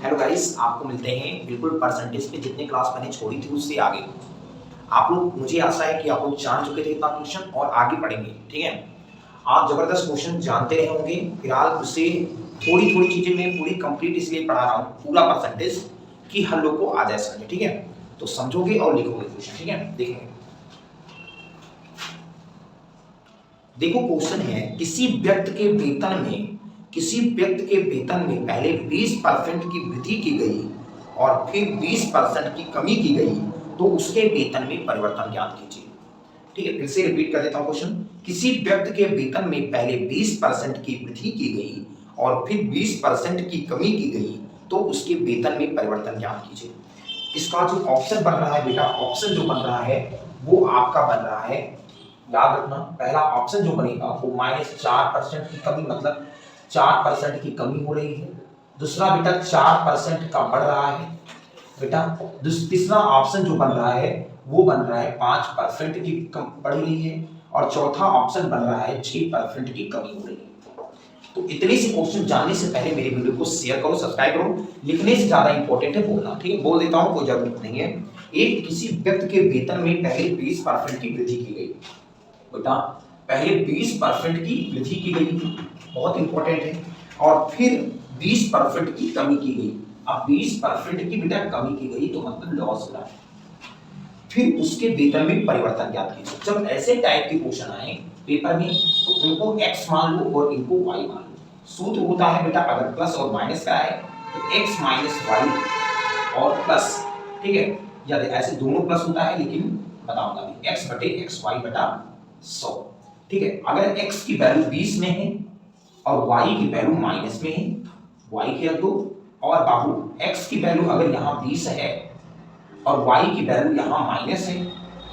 Hello guys, आपको मिलते हैं बिल्कुल परसेंटेज पे जितने क्लास मैंने छोड़ी थी उससे आगे। आप लोग, मुझे आशा है कि आप लोग जान चुके थे इतना क्वेश्चन और आगे पढ़ेंगे। ठीक है, आप जबरदस्त क्वेश्चन जानते रहे होंगे। फिलहाल उससे थोड़ी थोड़ी चीजें मैं पूरी कंप्लीट इसलिए पढ़ा रहा हूँ, पूरा परसेंटेज कि हर लोग को आ जाए समझ। ठीक है, तो समझोगे और लिखोगे क्वेश्चन। ठीक है, देखेंगे। देखो, क्वेश्चन है किसी व्यक्ति के वेतन में पहले 20% की वृद्धि की गई और फिर 20% की कमी की गई, तो उसके वेतन में परिवर्तन ज्ञात कीजिए। ठीक है, फिर से रिपीट कर देता हूं क्वेश्चन। किसी व्यक्ति के वेतन में पहले 20% की वृद्धि की गई और फिर 20% की कमी की गई, तो उसके वेतन में परिवर्तन ज्ञात कीजिए। इसका जो ऑप्शन बन रहा है बेटा, ऑप्शन जो बन रहा है वो आपका बन रहा है, याद रखना, पहला ऑप्शन जो बनेगा वो -4% की कमी, मतलब 4% की कमी हो रही है। दूसरा बेटा 4% का बढ़ रहा है बेटा। तीसरा ऑप्शन जो बन रहा है वो बन रहा है 5% की कम बढ़ रही है। और चौथा ऑप्शन बन रहा है 6% की कमी हो रही है। तो इतने से क्वेश्चन जानने से पहले मेरे वीडियो को शेयर करो, सब्सक्राइब करो। लिखने से ज्यादा इंपॉर्टेंट है बोलना। ठीक है, बोल देता हूं, कोई जरूरत नहीं है। एक किसी व्यक्ति के वेतन में पहले 20% की वृद्धि की गई बेटा, पहले 20% की वृद्धि की गई थी, बहुत इंपॉर्टेंट है। और फिर 20% की कमी की गई। अब 20% की बेटा कमी की गई तो मतलब लॉस हो रहा है। फिर उसके वेतन में परिवर्तन ज्ञात कीजिए। जब ऐसे टाइप के क्वेश्चन आए पेपर में तो इनको x मान लो और इनको y मान लो। सूत्र होता है बेटा, अगर प्लस और माइनस का है तो x माइनस वाई और प्लस। ठीक है, या ऐसे दोनों प्लस होता है, लेकिन बताऊंगा अभी, x बटे एक्स वाई बटा 100। ठीक है, अगर x की वैल्यू 20 में है और y की वैल्यू माइनस में है, y की रख दो। और बाबू x की वैल्यू अगर यहाँ 20 है और y की वैल्यू यहाँ माइनस है,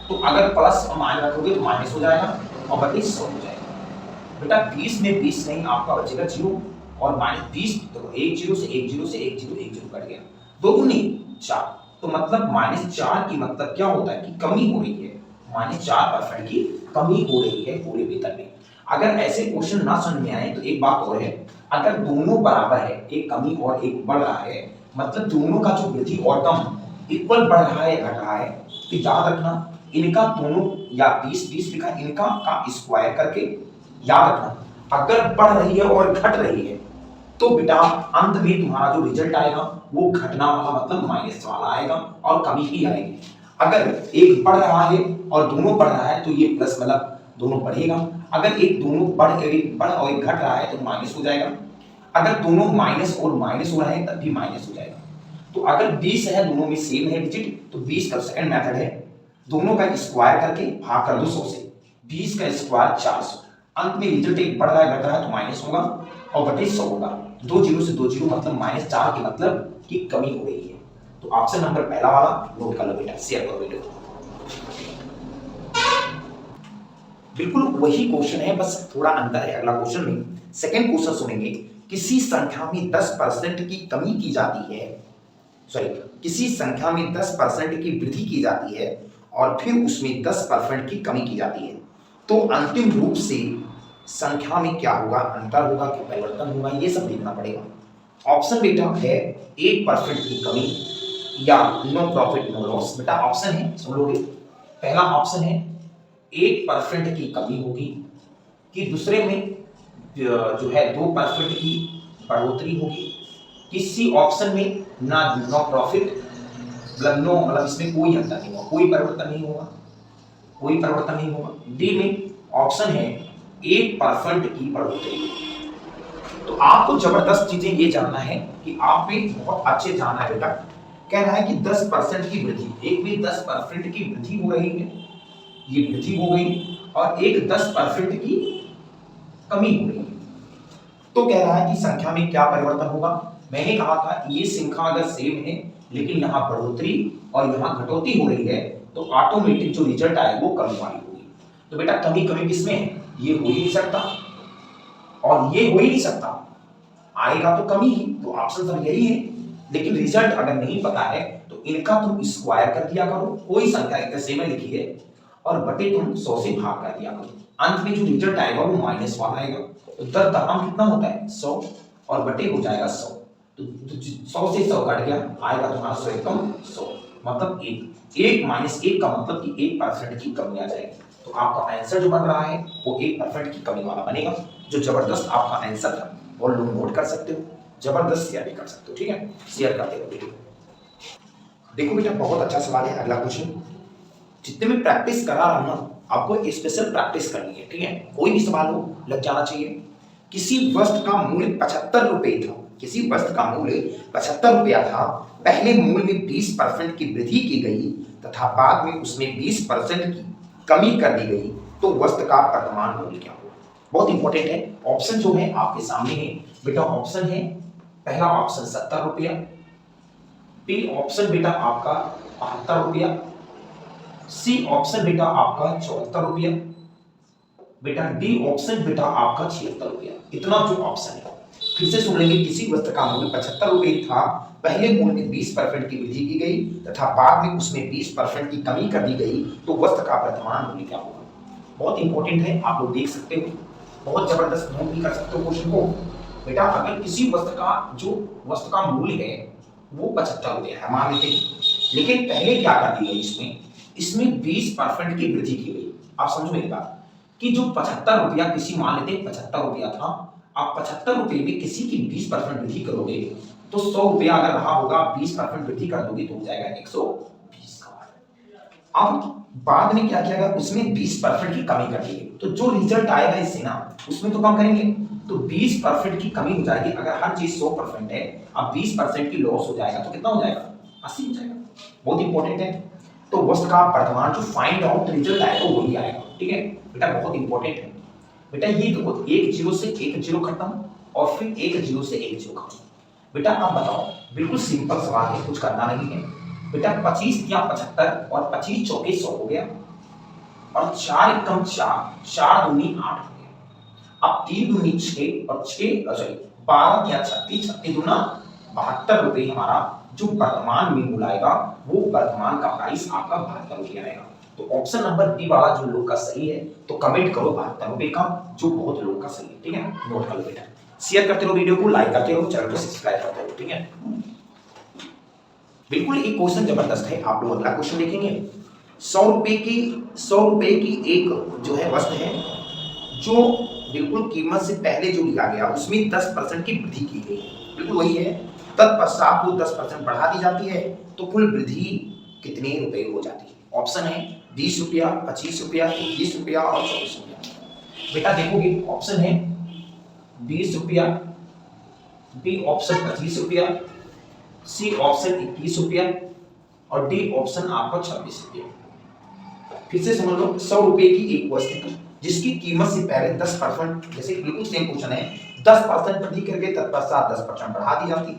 तो अगर प्लस और माइनस रखोगे तो माइनस हो जाएगा और बटे 100 हो जाएगा। बेटा 20 में 20 नहीं, आपका बचेगा 0 और -20, तो एक 0 से एक 0 से एक 0 एक 0 कट गया, 2 दूनी 4। तो मतलब -4 की मतलब क्या होता है कि कमी हो रही है, -4% की कमी हो रही है पूरे वेतन में। अगर ऐसे क्वेश्चन ना समझ में आए तो एक बात और है, अगर दोनों बराबर है, एक कमी और एक बढ़ रहा है, मतलब दोनों का जो वृद्धि और कम इक्वल बढ़ रहा है घट रहा है, तो याद रखना इनका दोनों या 20-20 लिखा, इनका का स्क्वायर करके याद रखना। अगर बढ़ रही है और घट रही है तो बेटा अंत में तुम्हारा जो रिजल्ट आएगा वो घटना वाला, मतलब माइनस वाला आएगा और कमी ही आएगी। अगर एक बढ़ रहा है और दोनों बढ़ रहा है तो ये प्लस, मतलब दोनों बढ़ेगा। अगर एक बढ़ और एक घट रहा है तो माइनस हो जाएगा। अगर दोनों माइनस और माइनस हो रहे हैं तब भी माइनस हो जाएगा। तो अगर 20 है, दोनों में सेम है डिजिट, तो 20 का सेकंड मेथड है, दोनों का स्क्वायर करके भाग कर दो 100 से। 20 का स्क्वायर 400। अंत में रिजल्ट एक बढ़ रहा है घट रहा है तो माइनस होगा और बटे 100 होगा। 2 जीरो से 2 जीरो मतलब -4 की मतलब कि कमी हो रही है। तो ऑप्शन नंबर पहला वाला नोट कर लो बेटा, शेयर करो वीडियो। बिल्कुल वही क्वेश्चन है, बस थोड़ा अंतर है अगला क्वेश्चन में। सेकंड क्वेश्चन सुनेंगे। किसी संख्या में 10% की कमी की जाती है, किसी संख्या में 10% की वृद्धि की जाती है और फिर उसमें 10% की कमी की जाती है, तो अंतिम रूप से संख्या में क्या होगा, अंतर होगा कि परिवर्तन होगा, ये सब देखना पड़ेगा। ऑप्शन बेटा है 1% की कमी या नो प्रॉफिट नो लॉस। बेटा ऑप्शन है, सुन लोगे। पहला ऑप्शन है 1% की कमी होगी, कि दूसरे में जो है 2% की बढ़ोतरी होगी। किसी ऑप्शन में ना नो प्रॉफिट, मतलब नो, मतलब इसमें कोई अंतर नहीं होगा, कोई परिवर्तन नहीं होगा, कोई परिवर्तन नहीं होगा। डी में ऑप्शन है 1% की बढ़ोतरी। तो आपको जबरदस्त चीजें ये जानना है कि आप भी बहुत अच्छे जानना है बेटा। कह रहा है कि 10% की वृद्धि, एक भी 10% की वृद्धि हो रही है, ये वृद्धि हो गई, और एक 10% की कमी हो रही है। तो कह रहा है कि संख्या में क्या परिवर्तन होगा। मैंने कहा था ये संख्या अगर सेम है लेकिन यहाँ बढ़ोतरी और यहाँ घटोती हो रही है, तो ऑटोमेटिक जो रिजल्ट आए वो कमी वाली होगी। तो बेटा कमी कमी किसमें है, ये हो ही नहीं सकता और ये हो ही नहीं सकता, आएगा तो कमी ही। तो ऑप्शन सब यही है। लेकिन रिजल्ट अगर नहीं पता है तो इनका तुम स्क्वायर कर दिया करो, कोई संख्या सेम है लिखिए, और बटे तुम 100 से भाग कर दिया करो। अंत में जो रिजल्ट आएगा वो माइनस वाला आएगा। तो 10 दशमलव कितना होता है 100 और बटे हो जाएगा 100। तो 100 से 100 कट गया, आएगा तुम्हारा 100 एकम 100, मतलब 1 माइनस 1 का मतलब कि 1% की कमी आ जाएगी। तो आपका आंसर जो बन रहा है वो 1% की कमी वाला बनेगा, जो जबरदस्त आपका आंसर था। और लोग नोट कर सकते हो, जबरदस्त शेयर भी कर सकते हो, ठीक है, शेयर करते हो वीडियो। देखो बेटा बहुत अच्छा सवाल है अगला क्वेश्चन। जितने में प्रैक्टिस करा रहा हूं ना, आपको स्पेशल प्रैक्टिस करनी है, ठीक है, कोई भी सवाल हो लग जाना चाहिए। किसी वस्तु का मूल्य 75 रुपए था, किसी वस्तु का मूल्य 75 रुपया था, पहले मूल्य में 20% की वृद्धि की गई तथा बाद में उसमें 20% की कमी कर दी गई, तो वस्तु का वर्तमान मूल्य क्या होगा? बहुत इंपॉर्टेंट है। ऑप्शन जो है आपके सामने है बेटा, ऑप्शन है पहला ऑप्शन 70 रुपया, बी ऑप्शन बेटा आपका 72 रुपया, सी ऑप्शन बेटा आपका 74 रुपया, बेटा डी ऑप्शन बेटा आपका 76 रुपया। इतना जो ऑप्शन है फिर से सुन लेंगे। किसी वस्तु का मूल्य 75 रुपये था, पहले मूल्य में 20% की वृद्धि की गई तथा बाद में उसमें 20% की कमी कर दी गई, तो वस्तु का वर्तमान मूल्य क्या होगा? बहुत इंपॉर्टेंट है, आप लोग देख सकते हो, बहुत जबरदस्त नोट भी कर सकते हो क्वेश्चन को। बेटा अगर किसी वस्तु का जो वस्तु का मूल्य है वो 75 रुपये है मान लेते हैं, लेकिन पहले क्या कर दी गई, इसमें 20% की वृद्धि की गई। आप समझो मेरी बात कि जो 75 रुपया किसी मान लेते 75 रुपया था, आप 75 रुपये में किसी की 20% वृद्धि करोगे तो 100 रुपया अगर रहा होगा, 20% वृद्धि कर दोगे तो हो जाएगा 120 का। अब बाद में क्या किया गया, उसमें 20% की कमी कर दी गई, तो जो रिजल्ट आएगा इससे ना उसमें तो कम करेंगे, तो 20% की कमी हो जाएगी। अगर हर चीज 100% है, अब 20% की लॉस हो जाएगा तो कितना हो जाएगा, 80 हो जाएगा। बहुत इंपॉर्टेंट है। तो वस्तु का वर्तमान जो फाइंड आउट रिजल्ट आएगा वो वही आएगा, ठीक है बेटा, बहुत इंपॉर्टेंट है बेटा। ये देखो एक जीरो से एक जीरो खत्म और फिर एक जीरो से एक जीरो खत्म। बेटा आप बताओ, बिल्कुल सिंपल सवाल है, कुछ करना नहीं है बेटा। 25 या 75 और 25 चौके 100 हो गया, और 4 एकम 4, 4 दूनी 8 हो गया। अब 3 दूनी 6 और 6 सॉरी 12 या 36, 36 दूना 72 रुपए हमारा जो वर्तमान में मूल्य आएगा, वो वर्तमान का प्राइस आपका 72 रुपये आएगा। तो ऑप्शन नंबर बी वाला जो लोग का सही है तो कमेंट करो 72 रुपये का, जो बहुत लोग का सही है, ठीक है, नोट कर लो बेटा। शेयर करते रहो वीडियो को, लाइक करते रहो, चैनल को सब्सक्राइब करते रहो, ठीक है। बिल्कुल एक क्वेश्चन जबरदस्त है, आप लोग अगला क्वेश्चन देखेंगे। 100 रुपए की एक जो है वस्तु है, जो बिल्कुल कीमत से पहले जो लिया गया उसमें 10% की वृद्धि की गई, बिल्कुल वही है। तत्पश्चात वो 10% बढ़ा दी जाती है, तो कुल वृद्धि कितने रुपए हो जाती है? ऑप्शन है 20 रुपया, 25 रुपया, 21 रुपया और 24 रुपया। बेटा देखोगे ऑप्शन है 20 रुपया, बी ऑप्शन 25 रुपया, सी ऑप्शन 21 रुपया और डी ऑप्शन आपका 26 रुपया। फिर से समझ लो, 100 रुपए की एक वस्तु जिसकी कीमत से पहले 10%, जैसे बिल्कुल सेम क्वेश्चन है, 10% वृद्धि करके तत्पश्चात 10% बढ़ा दी जाती,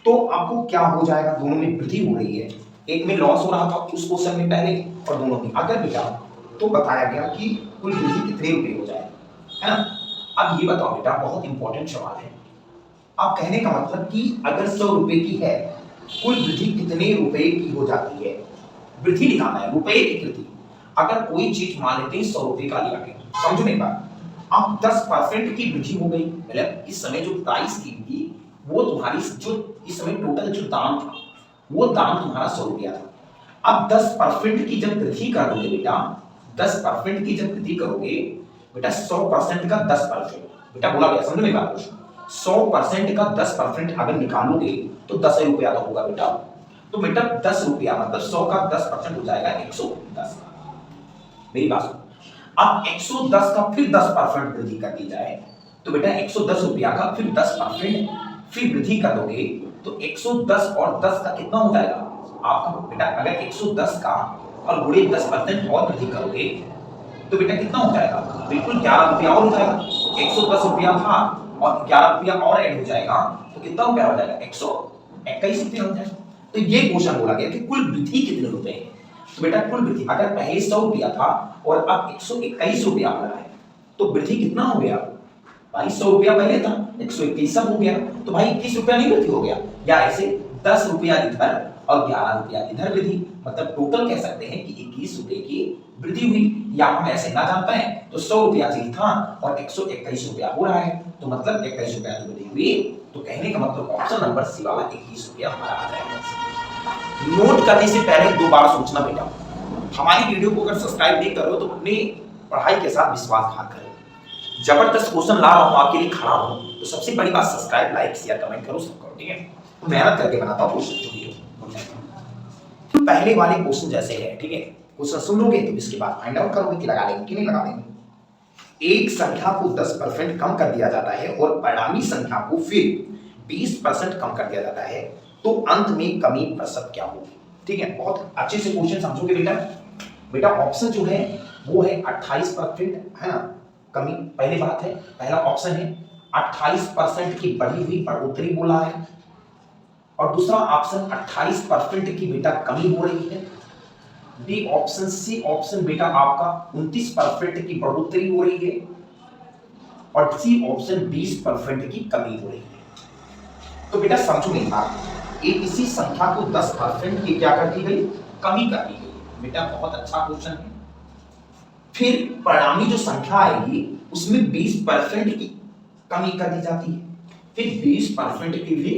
तो आपको क्या हो जाएगा, दोनों में वृद्धि हो रही है, एक में लॉस हो रहा था उस क्वेश्चन में पहले और दोनों में अगर बेटा, तो बताया गया कि कुल वृद्धि कितने रुपए हो जाए, है ना। अब ये बताओ बेटा, बहुत इंपॉर्टेंट सवाल है। आप कहने का मतलब कि अगर 100 रुपए की है, कुल वृद्धि कितने रुपए की हो जाती है, वृद्धि निकालना है, रुपए की वृद्धि। अगर कोई चीज मान लेते हैं 100 रुपए का लिया गया, समझो मेरी बात, अब 10% की वृद्धि हो गई, मतलब इस समय जो प्राइस थी वो तुम्हारी जो इस समय टोटल जो दाम था वो दाम तुम्हारा 100 रुपया था। अब 10% की जब वृद्धि करोगे बेटा, 10% की जब वृद्धि करोगे बेटा, 100% का 10%, बेटा बोला गया, समझो मेरी बात को, 100% का 10% अगर निकालोगे तो 10 रुपया तो होगा बेटा। तो बेटा 10 रुपया मतलब 100 का 10% हो जाएगा 110। मेरी बात सुनो, अब 110 का फिर 10% वृद्धि कर दी जाए तो बेटा 110 रुपया का फिर 10% फिर वृद्धि कर दोगे तो 110 और 10 का कितना हो जाएगा आपका बेटा। अगर 110 का और गुणे 10% और वृद्धि करोगे तो बेटा कितना हो जाएगा, बिल्कुल 11 रुपया और हो जाएगा। 110 रुपया था और 11 रुपया और ऐड हो जाएगा तो कितना रुपया हो जाएगा, 121 रुपया हो जाएगा। तो ये क्वेश्चन बोला गया कि कुल वृद्धि कितने रुपए है। तो बेटा कुल वृद्धि अगर पहले 100 रुपया था और अब 121 रुपया आ रहा है तो वृद्धि कितना हो गया भाई, 100 रुपया पहले था 121 सब हो गया, तो भाई 21 रुपया नहीं वृद्धि हो गया, या ऐसे 10 रुपया इधर और 11 रुपया इधर वृद्धि, मतलब टोटल कह सकते हैं कि 21 रुपए की वृद्धि हुई, या हम ऐसे ना जानते हैं तो 100 रुपया जी था और 121 रुपया हो रहा है, तो मतलब 21 रुपया की वृद्धि हुई। तो कहने का मतलब ऑप्शन नंबर सी वाला 21 रुपया हमारा आ जाएगा। नोट करने से पहले 2 बार सोचना बेटा। हमारी वीडियो को अगर सब्सक्राइब नहीं करो तो अपनी पढ़ाई के साथ विश्वासघात करो। जबरदस्त क्वेश्चन ला रहा हूं, आपके लिए खड़ा हूं, तो सबसे बड़ी बात सब्सक्राइब, लाइक, शेयर, कमेंट करो, सब करो, ठीक है। तो मेहनत करके बनाता हूं क्वेश्चन जो वीडियो। पहले वाले क्वेश्चन जैसे है, ठीक है, क्वेश्चन सुन लोगे तो इसके बाद फाइंड आउट करोगे कि लगा लेंगे कि नहीं लगा लेंगे। एक संख्या को 10% कम कर दिया जाता है और परिणामी संख्या को फिर 20% कम कर दिया जाता है, तो अंत में कमी प्रतिशत क्या होगी? ठीक है, बहुत अच्छे से क्वेश्चन समझोगे बेटा। बेटा ऑप्शन जो है वो है 28%, है ना, कमी। पहली बात है, पहला ऑप्शन है 28% की बढ़ी हुई बढ़ोतरी बोला है, और दूसरा ऑप्शन 28% की बेटा कमी हो रही है। बी ऑप्शन, सी ऑप्शन बेटा आपका 29% की बढ़ोतरी हो रही है, और सी ऑप्शन 20% की कमी हो रही है। तो बेटा समझो मेरी बात, एक इसी संख्या को 10% की क्या कर दी गई? कमी कर दी गई। बेटा बहुत अच्छा क्वेश्चन है। फिर परिणामी जो संख्या आएगी उसमें 20% की कमी कर दी जाती है, फिर 20% की भी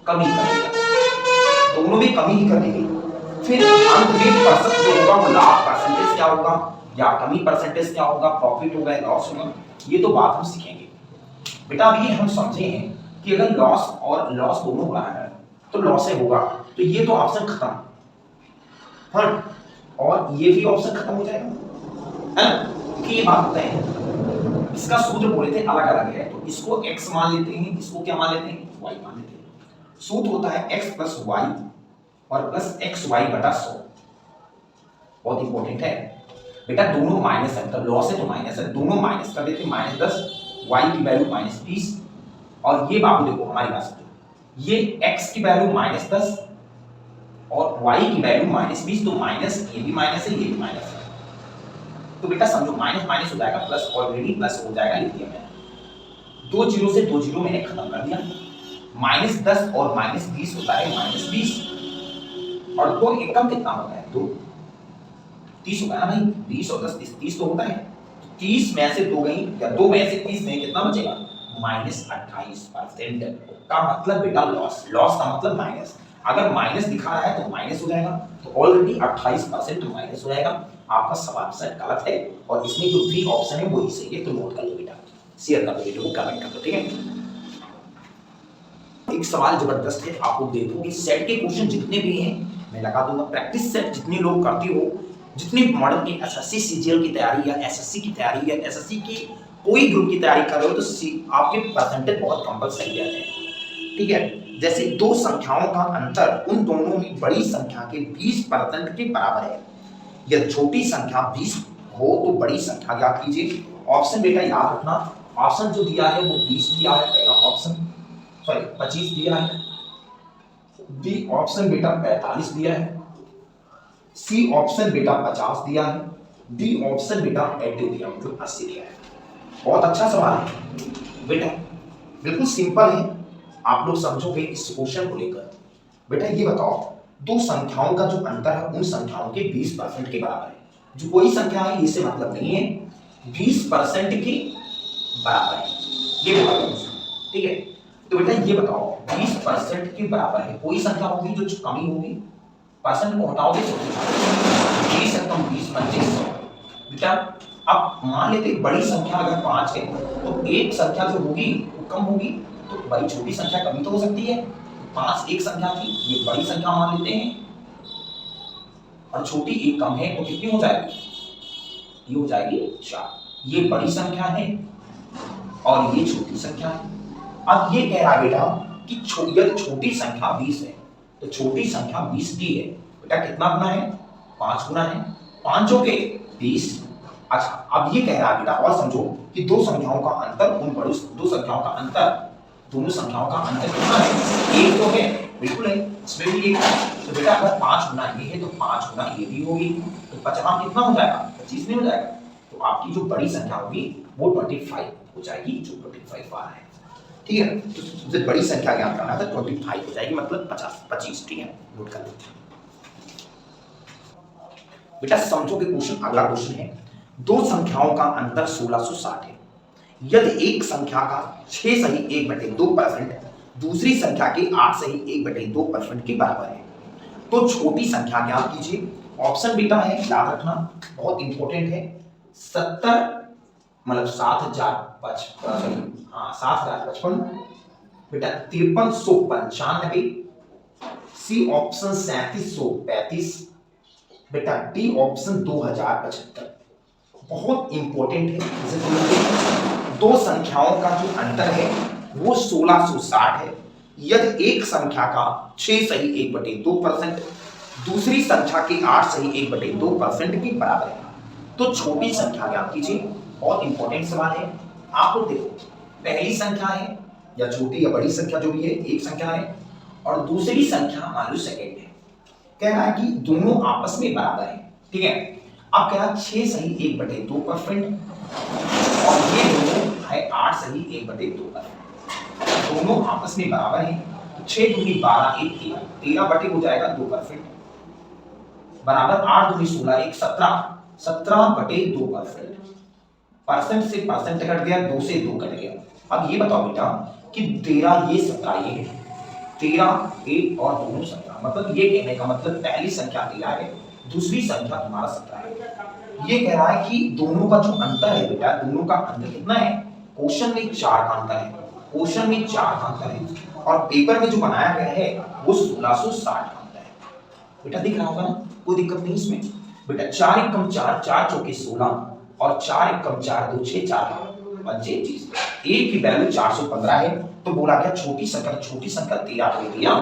कमी कर दी जाती है, दोनों में कमी ही कर दी गई। फिर अंत में प्रतिशत जो होगा वो लाभ परसेंटेज क्या होगा या कमी परसेंटेज क्या होगा, प्रॉफिट होगा या लॉस होगा, ये तो बात हम सीखेंगे। बेटा अभी हम समझे हैं कि अगर लॉस और लॉस दोनों हो रहा है तो लॉस से होगा, तो ये तो ऑप्शन खत्म, हाँ, और ये भी ऑप्शन खत्म हो जाएगा, है ना, कि ये बात तय है। इसका सूत्र बोले थे अलग अलग है, तो इसको x मान लेते हैं, इसको क्या मान लेते हैं? y मान लेते हैं। सूत्र होता है x प्लस y और प्लस xy बटा 100। बहुत इंपॉर्टेंट है बेटा, दोनों माइनस है, मतलब लॉस है तो माइनस है, दोनों माइनस कर देते हैं, -10, y की वैल्यू -20, और ये बाबू देखो हमारी बात समझो, ये x की वैल्यू -10 और y की वैल्यू -20, तो माइनस, ये भी माइनस है, ये भी माइनस है। तो बेटा समझो माइनस माइनस हो जाएगा प्लस, ऑलरेडी प्लस हो जाएगा, लिख दिया मैंने। 2 जीरो से 2 जीरो मैंने खत्म कर दिया। -10 और -20 होता है -20, और 2 एकम कितना होता है? 2, 30 होगा ना भाई, 20 और 10 30 तो होता है। 30 में से 2 गई, या 2 में से 30 में कितना बचेगा? -28% का मतलब बेटा लॉस। लॉस का मतलब माइनस। अगर माइनस दिखा रहा है तो माइनस हो जाएगा, तो ऑलरेडी 28% माइनस हो जाएगा। आपका सवाल सेट गलत है, और इसमें जो बी ऑप्शन है वो ही सही है, तो नोट कर लो बेटा, शेयर कर दो वीडियो को, कमेंट कर दो, ठीक है। एक सवाल जबरदस्त है, आपको देखो कि सेट के क्वेश्चन जितने भी हैं मैं लगा दूंगा, प्रैक्टिस सेट जितने लोग करते हो, जितने मॉडल की एसएससी सीजीएल की तैयारी या एसएससी की तैयारी या एसएससी की कोई ग्रुप की तैयारी कर रहे हो, तो आपके परसेंटेज बहुत कंपलसरी रहते हैं, ठीक है। जैसे दो संख्याओं का अंतर उन दोनों में बड़ी संख्या के 20% के बराबर है, यदि छोटी संख्या 20 हो तो बड़ी संख्या ज्ञात कीजिए। ऑप्शन बेटा याद रखना, ऑप्शन जो दिया है वो 20 दिया है, पहला ऑप्शन, सॉरी 25 दिया है, बी ऑप्शन बेटा 45 दिया है, सी ऑप्शन बेटा 50 दिया है, डी ऑप्शन बेटा 80 दिया, मतलब 80 दिया है। बहुत अच्छा सवाल है बेटा, बिल्कुल सिंपल है, आप लोग समझोगे इस क्वेश्चन को लेकर। बेटा ये बताओ, दो संख्याओं का जो अंतर है उन संख्याओं के 20% के बराबर है। जो कोई संख्या है इससे मतलब नहीं है, 20% के बराबर है, ये बोला गया, ठीक है। तो बेटा ये बताओ 20% के बराबर है, कोई संख्या होगी जो कमी होगी, परसेंट को हटाओगे तो 20 से कम 20 25। बेटा अब मान लेते बड़ी संख्या अगर 5 है तो एक संख्या जो होगी वो कम होगी, तो बड़ी छोटी संख्या कमी तो हो सकती है। 5 एक संख्या थी, ये बड़ी संख्या मान लेते हैं, और छोटी एक कम है, तो कितनी हो जाएगी? ये हो जाएगी 4। ये बड़ी संख्या है और ये छोटी संख्या है। अब ये कह रहा है बेटा कि छोटी संख्या 20 है तो छोटी संख्या 20 की है। बेटा कितना गुना है? 5 गुना है, 5 जो के 20। अच्छा अब ये कह रहा है बेटा, और समझो कि दो संख्याओं का अंतर, उन बड़ी दो संख्याओं का अंतर, दोनों संख्याओं का अंतर कितना है? 1 तो है, बिल्कुल है, इसमें भी 1 है। तो बेटा अगर 5 गुना ये है तो 5 गुना ये भी होगी, तो 50 कितना हो जाएगा? 25 में हो जाएगा। तो आपकी जो बड़ी संख्या होगी वो 25 हो जाएगी, जो 25 आ रहा है, ठीक है। तो सबसे बड़ी संख्या ज्ञात करना है तो 25 हो जाएगी, मतलब 25, ठीक है, नोट कर लेते हैं। बेटा समझो कि क्वेश्चन, अगला क्वेश्चन है, दो संख्याओं का अंतर 1660 है। यदि एक संख्या का 6 सही 1/2% दूसरी संख्या के 8 सही 1/2% के बराबर है, तो छोटी संख्या ज्ञात कीजिए। ऑप्शन बेटा है, याद रखना बहुत इंपॉर्टेंट है, 70 मतलब 7055 बेटा 5395, सी ऑप्शन 3735, बेटा डी ऑप्शन 2075। बहुत इंपॉर्टेंट है, इसे समझिए। दो संख्याओं का जो अंतर है वो 1660 है। यदि एक संख्या का 6 सही 1/2% दूसरी संख्या के 8 सही 1/2% के बराबर है, तो छोटी संख्या ज्ञात कीजिए। बहुत इंपॉर्टेंट सवाल है। आप लोग देखो, पहली संख्या है या छोटी या बड़ी संख्या जो भी है, एक संख्या है और दूसरी संख्या मान लो सेकेंड है। कह रहा है कि दोनों आपस में बराबर है, ठीक है। अब कह रहा है 6 सही 1/2% और ये दोनों है 8 सही 1/2%। दोनों आपस में बराबर है, तो 6 दूनी 12 1 13 बटे हो जाएगा 2% बराबर 8 दूनी 16 1 17/2%। परसेंट से परसेंट कट गया, 2 से 2 कट गया। अब ये बताओ बेटा कि 13 ये 17 ये है, 13 1 और दोनों 17, मतलब ये कहने का मतलब पहली संख्या 13 है, दूसरी संख्या तुम्हारा 17 है। ये कह रहा है कि दोनों का जो अंतर है बेटा, दोनों का अंतर कितना है? क्वेश्चन में 4 का अंतर है, क्वेश्चन में 4 का अंतर है और पेपर में जो बनाया गया है वो 1660 का अंतर है। बेटा दिख रहा होगा ना, कोई दिक्कत नहीं इसमें। बेटा 4 एकम 4, 4 चौके 16 और 4 एकम 4 2 6 4 पंचे 30। ए की वैल्यू 415 है, तो बोला क्या छोटी संख्या 13 को दिया,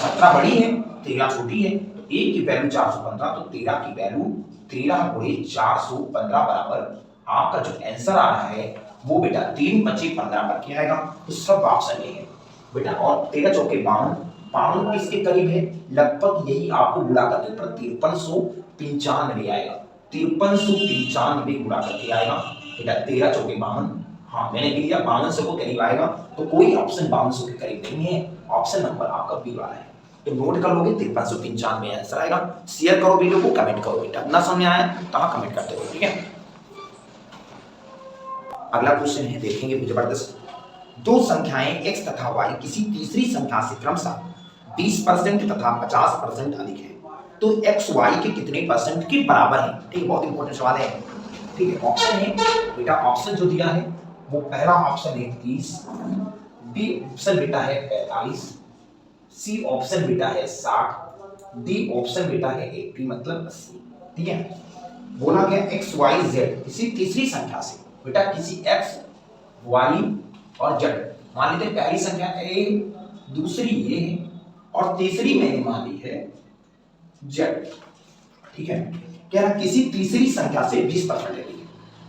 17 बड़ी है 13 छोटी है, तो ए की वैल्यू 415, तो 13 की वैल्यू 13 गुणे 415 बराबर आपका जो आंसर आ रहा है वो बेटा 3 25 15 करके आएगा। तो सब ऑप्शन ए है बेटा। और 13 चौके 52, 52 किसके करीब है? लगभग यही आपको गुणा करने पर 5395 आएगा, 5395 गुणा करके आएगा बेटा। 13 चौके 52, हाँ मैंने भी लिया 5200 को करीब आएगा, तो कोई ऑप्शन 5200 के करीब नहीं है, ऑप्शन नंबर आपका बी वाला है। तो नोट कर लोगे 5395 आंसर आएगा। शेयर करो वीडियो को, कमेंट करो बेटा, ना समझ आया तो हाँ कमेंट करते रहो, ठीक है। अगला क्वेश्चन है, देखेंगे जबरदस्त। दो संख्याएं x तथा y किसी तीसरी संख्या से क्रमशः 20% तथा 50% अधिक है, तो x y के कितने परसेंट के बराबर है? ठीक है, बहुत इंपॉर्टेंट सवाल है, ठीक है। ऑप्शन है बेटा, ऑप्शन जो दिया है वो पहला ऑप्शन है 30, बी ऑप्शन बेटा है 45, सी ऑप्शन बेटा है 60, डी ऑप्शन बेटा है 80 मतलब 80, ठीक है। बोला गया x y z किसी तीसरी संख्या से, बेटा किसी x y और z, मान लीजिए पहली संख्या a, दूसरी ये है और तीसरी मैंने मान ली है z, ठीक है। कह रहा किसी तीसरी संख्या से 20% है,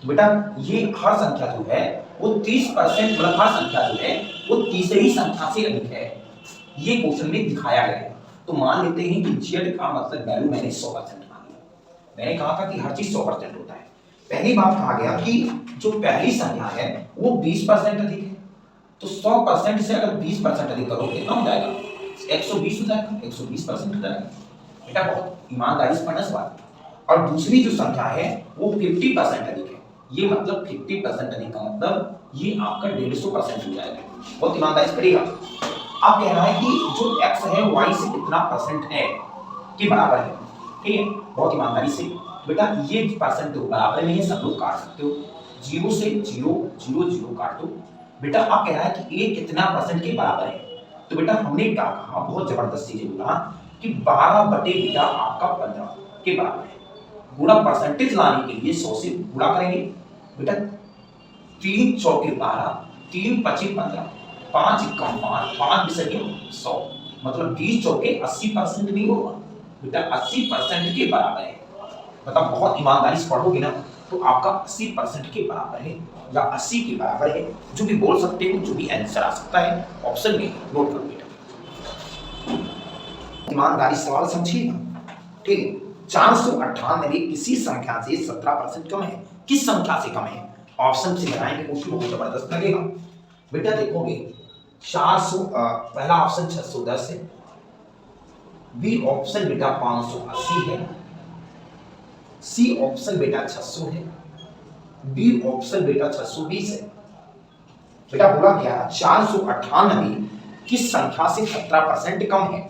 तो बेटा ये हर संख्या जो है वो 30%, मतलब हर संख्या जो है वो तीसरी संख्या से अधिक है, ये क्वेश्चन में दिखाया गया है। तो मान लेते हैं कि z का मतलब वैल्यू मैंने 100% मान लिया। मैंने कहा था कि हर चीज 100% होता है। पहली बात कहा गया कि जो पहली संख्या है वो 20% अधिक है, तो 100% से अगर 20% अधिक करोगे कितना हो जाएगा? 120 हो जाएगा, 120% हो जाएगा बेटा। बहुत ईमानदारी से पढ़ना सवाल। और दूसरी जो संख्या है वो 50% अधिक है, ये मतलब 50% अधिक का मतलब ये आपका 150% हो जाएगा। बहुत ईमानदारी से पढ़िएगा। अब कह रहा है कि जो x है y से कितना परसेंट है के बराबर है, ठीक है। बहुत ईमानदारी से बेटा, ये परसेंट तो बराबर नहीं है, सब लोग काट सकते हो, 0 से 0 0 0 काट दो बेटा। अब कह रहा है कि a कितना परसेंट के बराबर है, तो बेटा हमने क्या कहा, बहुत जबरदस्त चीज बोला कि 12 बटे बेटा आपका 15 के बराबर है। गुणा परसेंटेज लाने के लिए 100 से गुणा करेंगे बेटा, 3 चौके 12, 3 25 15, 5 एकम 5, 5 बिसरिए 100, मतलब 20 चौके 80% नहीं होगा बेटा, 80% के बराबर है। मतलब बहुत ईमानदारी से पढ़ोगे ना तो आपका 80% के बराबर है या 80 के बराबर है, जो भी बोल सकते हो, जो भी आंसर आ सकता है ऑप्शन में, नोट करो बेटा। ईमानदारी सवाल समझिएगा, ठीक है। 498 किसी संख्या से 17% कम है, किस संख्या से कम है? ऑप्शन से बनाएंगे क्वेश्चन, बहुत जबरदस्त लगेगा बेटा। देखोगे 400, पहला ऑप्शन 610 है, बी ऑप्शन बेटा 580 है, सी ऑप्शन बेटा 600 है, बी ऑप्शन बेटा 620 है। बेटा बोला गया 498 किस संख्या से 17% कम है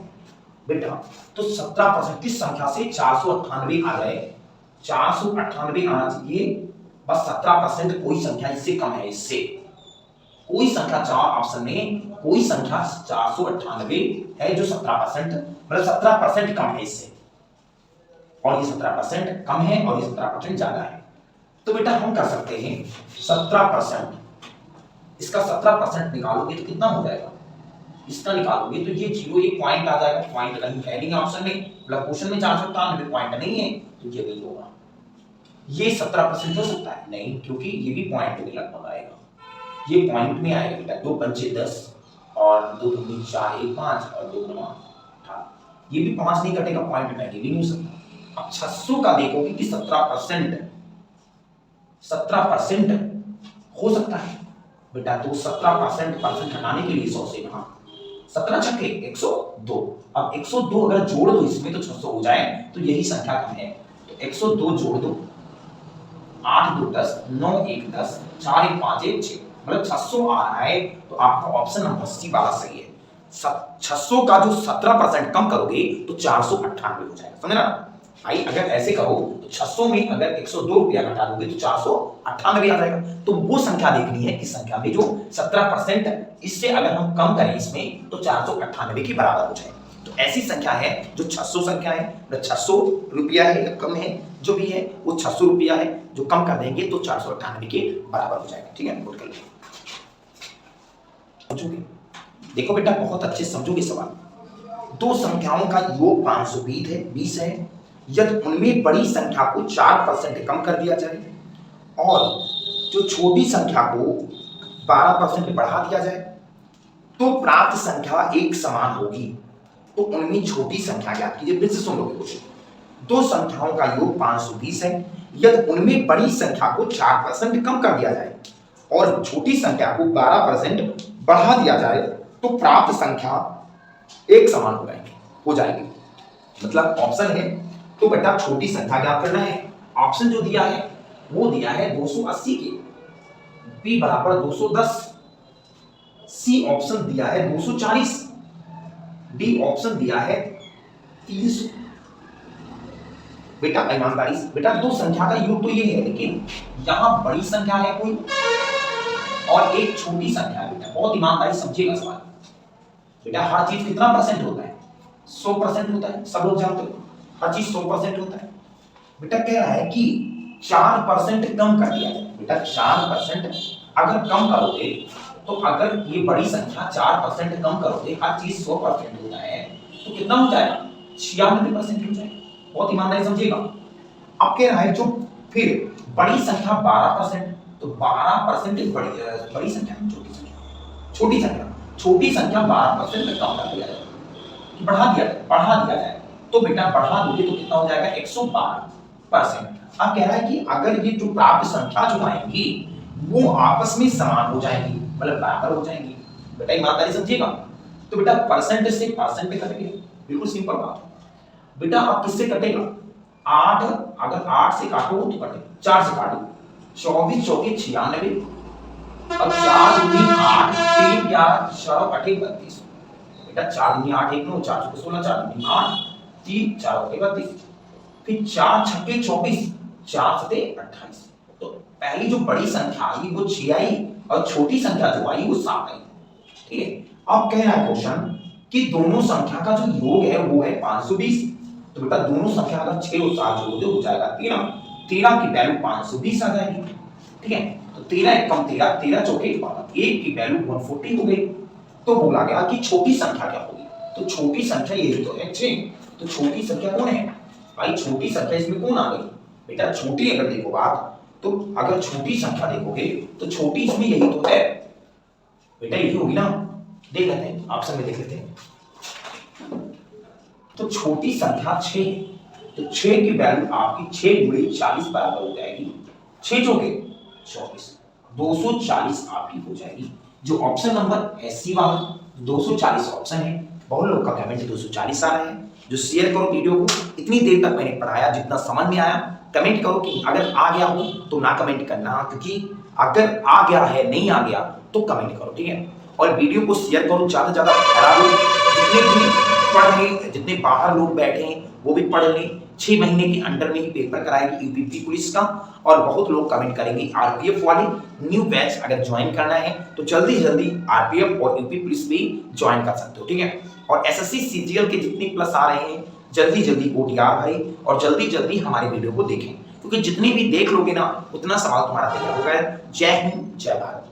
बेटा, तो 17% किस संख्या से 498 आ जाए, 498 आना चाहिए, बस 17% कोई संख्या इससे कम है, इससे कोई संख्या चार ऑप्शन में कोई संख्या 498 है जो 17% मतलब 17% कम है इससे, और ये 17% कम है और ये 17% ज्यादा है। तो बेटा हम कर सकते हैं 17%, इसका 17% निकालोगे तो कितना हो जाएगा, इसका निकालोगे तो ये जीरो, ये पॉइंट आ जाएगा, पॉइंट कहीं है नहीं ऑप्शन में, मतलब क्वेश्चन में 498 पॉइंट नहीं है, तो ये नहीं होगा। ये 17% हो सकता है नहीं, क्योंकि ये भी पॉइंट में लगभग आएगा, ये पॉइंट में आएगा बेटा, 2 पंचे 10 और 2 दूनी 4 1 5 और 2 9 18, ये भी 5 नहीं कटेगा पॉइंट में, ये भी नहीं हो सकता। अब 600 का देखोगे कि 17% हो सकता है बेटा, तो 17% हटाने के लिए 100 से कहा 17 छक्के 102, अब 102 अगर जोड़ दो इसमें तो 600 हो जाए, तो यही संख्या कम है, तो 102 जोड़ दो, 8 2 10 9 1 10 4 1 5 1 6, मतलब 600 आ रहा है, तो आपका ऑप्शन नंबर सी वाला सही है। 600 का जो 17% कम करोगे तो 498 हो जाएगा, समझ ना भाई। अगर ऐसे करो तो 600 में अगर 102 रुपया घटा दोगे तो 498 आ जाएगा, तो वो संख्या देखनी है कि संख्या में जो 17% इससे अगर हम कम करें इसमें तो 498 के बराबर हो जाए। तो ऐसी संख्या है जो 600 संख्या है, 600 रुपया है या कम है, जो भी है वो 600 रुपया है, जो कम कर देंगे तो 498 के बराबर हो जाएगा। ठीक है, नोट कर लीजिए, समझोगे? देखो बेटा बहुत अच्छे समझोगे सवाल। दो संख्याओं का योग 520 है, यदि उनमें बड़ी संख्या को 4% कम कर दिया जाए और जो छोटी संख्या को 12% बढ़ा दिया जाए तो प्राप्त संख्या एक समान होगी। तो उनमें छोटी संख्या ज्ञात कीजिए। फिर से सुन लोगे क्वेश्चन। दो संख्याओं का योग 520 है, यदि उनमें बड़ी संख्या को 4% कम कर दिया जाए और छोटी संख्या को 12% बढ़ा दिया जाए तो प्राप्त संख्या एक समान हो जाएगी। मतलब ऑप्शन है तो बेटा छोटी संख्या ज्ञात करना है। ऑप्शन जो दिया है वो दिया है 280 के, बी बराबर 210, सी ऑप्शन दिया है 240, डी ऑप्शन दिया है 300। बेटा ईमानदारी से बेटा दो संख्या का योग तो ये है, लेकिन यहां बड़ी संख्या है कोई और एक छोटी संख्या है। बेटा बहुत ईमानदारी समझिएगा सवाल। बेटा हर चीज कितना परसेंट होता है? 100% होता है, सब लोग जानते हो हर चीज 100% होता है। बेटा कह रहा है कि 4% कम कर दिया जाए। बेटा 4% अगर कम करोगे तो अगर ये बड़ी संख्या 4% कम करोगे, हर चीज 100% होता है, तो कितना हो जाएगा? 96% हो जाएगा। बहुत ईमानदारी समझिएगा। अब कह रहा है जो फिर बड़ी संख्या 12%, तो 12% एक बड़ी संख्या है, छोटी संख्या 12% कम कर दिया जाए, बढ़ा दिया जाए तो बेटा बढ़ा दोगे तो कितना हो जाएगा? 112%। अब कह रहा है कि अगर ये जो प्राप्त संख्या जो आएंगी वो आपस में समान हो जाएंगी, मतलब बराबर हो जाएंगी। बेटा ईमानदारी समझिएगा। तो बेटा परसेंट से परसेंट कट गया, बिल्कुल सिंपल बात है। बेटा अब किससे कटेगा? 8, अगर 8 से काटो तो कटे, 4 से काटो 24 चौके 96 और 4 दूनी 8 3 11 4 8 32। बेटा 4 दूनी 8 1 9 4 चौके 16 4 दूनी 8 3 4 32, फिर 4 छक्के 24 4 सते 28। तो पहली जो बड़ी संख्या आई वो 6 आई और छोटी संख्या जो आई वो 7 आई। ठीक है, अब कह रहा है क्वेश्चन कि दोनों संख्या का जो योग है वो है 520। तो बेटा दोनों संख्या अगर 6 और 7 जोड़ दो हो जाएगा 13, 13 की वैल्यू 520 आ जाएगी। ठीक है, तो 13 एक कम 13, 13 चौके 12, 1 की वैल्यू 140 हो गई। तो बोला गया कि छोटी संख्या क्या होगी? तो छोटी संख्या ये तो है 6, तो छोटी संख्या कौन है भाई? छोटी संख्या इसमें कौन आ गई? बेटा छोटी अगर देखो बात, तो अगर छोटी संख्या देखोगे तो छोटी इसमें यही तो है बेटा, यही होगी ना। देख लेते हैं, ऑप्शन में देख लेते हैं। तो छोटी संख्या 6, तो 6 की वैल्यू आपकी 6 गुणे 40 बराबर हो जाएगी 6 चौके 24, 240 आपकी हो जाएगी। जो ऑप्शन नंबर है सी वाला 240 ऑप्शन है। बहुत लोग का कमेंट 240 आ रहा है। जो शेयर करो वीडियो को, इतनी देर तक मैंने पढ़ाया, जितना समझ में आया कमेंट करो कि अगर आ गया हो तो ना कमेंट करना, क्योंकि अगर आ गया है नहीं आ गया तो कमेंट करो, ठीक है। और वीडियो को शेयर करो, ज़्यादा से ज़्यादा फैला दो, जितने भी पढ़ रहे, जितने बाहर लोग बैठे हैं वो भी पढ़ लें। 6 महीने के अंडर में ही पेपर कराएगी यूपी पुलिस का, और बहुत लोग कमेंट करेंगे आरपीएफ वाले न्यू बैच अगर ज्वाइन करना है तो जल्दी जल्दी आरपीएफ और यूपी पुलिस भी ज्वाइन कर सकते हो, ठीक है। और एसएससी सीजीएल के जितने प्लस आ रहे हैं जल्दी जल्दी ओटीआर भाई, और जल्दी जल्दी हमारे वीडियो को देखें, क्योंकि जितनी भी देख लोगे ना उतना सवाल तुम्हारा तैयार होगा। जय हिंद, जय भारत।